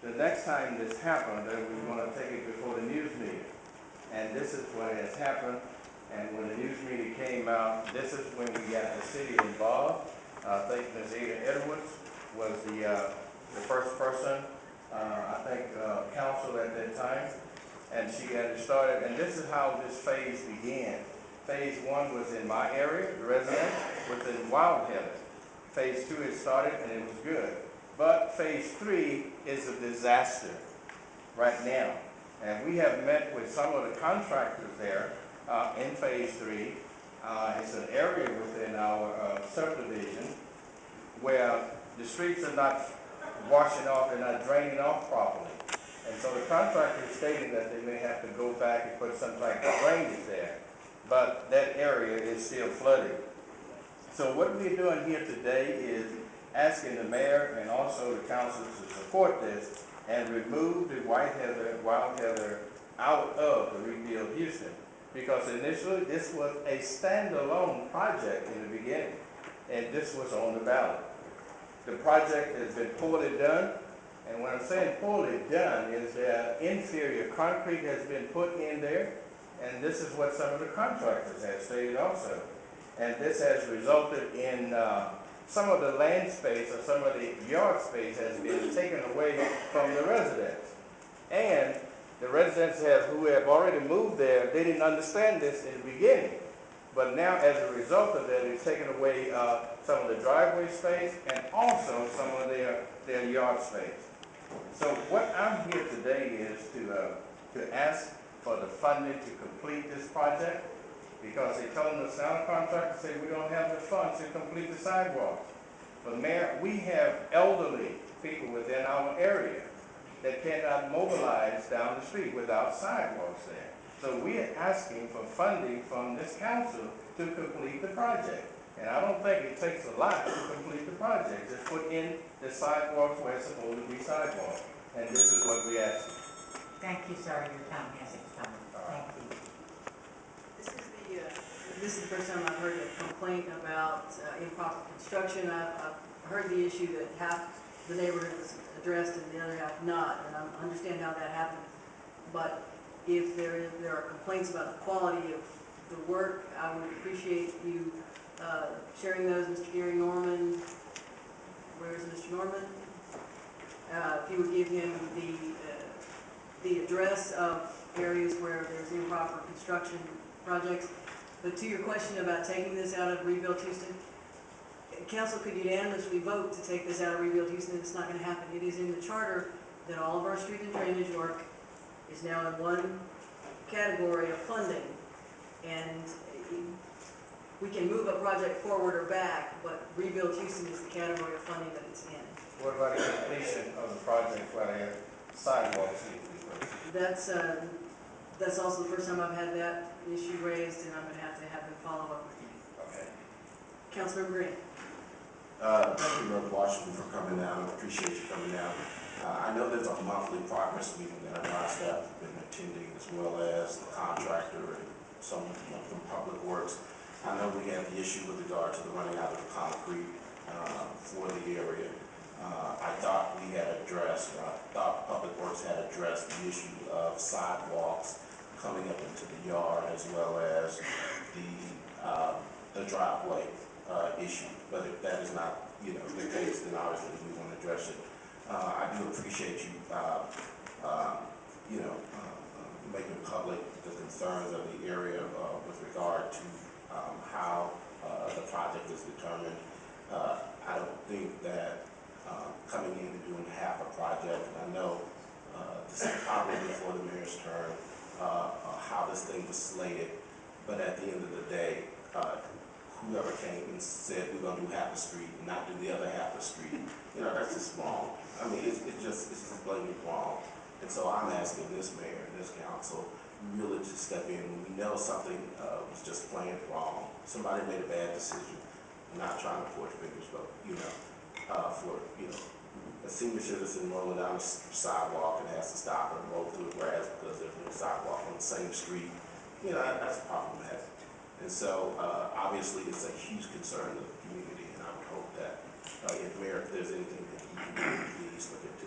the next time this happened, then we're gonna take it before the news meeting. And this is what has happened, and when the news meeting came out, this is when we got the city involved. I think Ms. Ada Edwards was the first person, I think, council at that time, and she got it started, and this is how this phase began. Phase one was in my area, the residence, within Wild Heather. Phase two had started, and it was good. But phase three is a disaster right now. And we have met with some of the contractors there in phase three. It's an area within our subdivision where the streets are not washing off, they're not draining off properly. And so the contractor is stating that they may have to go back and put some type of drainage there. But that area is still flooded. So what we're doing here today is asking the mayor and also the council to support this and remove the wild heather out of the Rebuild Houston. Because initially, this was a standalone project in the beginning, and this was on the ballot. The project has been poorly done, and when I'm saying poorly done, is that inferior concrete has been put in there, and this is what some of the contractors have stated also. And this has resulted in some of the land space or some of the yard space has been taken away from the residents. And the residents who have already moved there, they didn't understand this in the beginning. But now, as a result of that, it's taken away some of the driveway space and also some of their yard space. So what I'm here today is to ask for the funding to complete this project, because they told us, now the contractor said we don't have the funds to complete the sidewalks. But Mayor, we have elderly people within our area that cannot mobilize down the street without sidewalks there. So we are asking for funding from this council to complete the project. And I don't think it takes a lot to complete the project. Just put in the sidewalks where it's supposed to be sidewalks. And this is what we ask. Thank you, sir. Your time has expired. Thank you. This is the first time I've heard a complaint about improper construction. I've heard the issue that half the neighborhood was addressed and the other half not, and I understand how that happens. But if there are complaints about the quality of the work, I would appreciate you sharing those. Mr. Gary Norman, where is Mr. Norman? If you would give him the address of areas where there's improper construction projects. But to your question about taking this out of Rebuild Houston, council could unanimously vote to take this out of Rebuild Houston. It's not going to happen. It is in the charter that all of our street and drainage work is now in one category of funding, and we can move a project forward or back, but Rebuild Houston is the category of funding that it's in. What about the completion of the project where the sidewalks need to be put? That's also the first time I've had that issue raised, and I'm going to have them follow up with you. Okay. Councilmember Green. Thank you, Reverend Washington, for coming down. I appreciate you coming down. I know there's a monthly progress meeting that our staff have been attending, as well as the contractor and some from Public Works. I know we had the issue with regard to the running out of concrete for the area. I thought we had addressed, I thought Public Works had addressed the issue of sidewalks coming up into the yard, as well as the driveway issue. But if that is not, the case, then obviously we want to address it. I do appreciate you, making public the concerns of the area with regard to how the project is determined. I don't think that coming in and doing half a project, and I know this is probably before the mayor's term, how this thing was slated, but at the end of the day, whoever came and said we're going to do half the street and not do the other half of the street, that's just wrong. I mean, it's just blatantly wrong. And so I'm asking this mayor and this council really to step in when we know something was just plain wrong. Somebody made a bad decision. I'm not trying to point fingers, but for a senior citizen rolling down the sidewalk and has to stop and roll through the grass because there's no sidewalk on the same street, that's problematic. And so obviously it's a huge concern of the community, and I would hope that if Mayor, if there's anything that you can do, please look into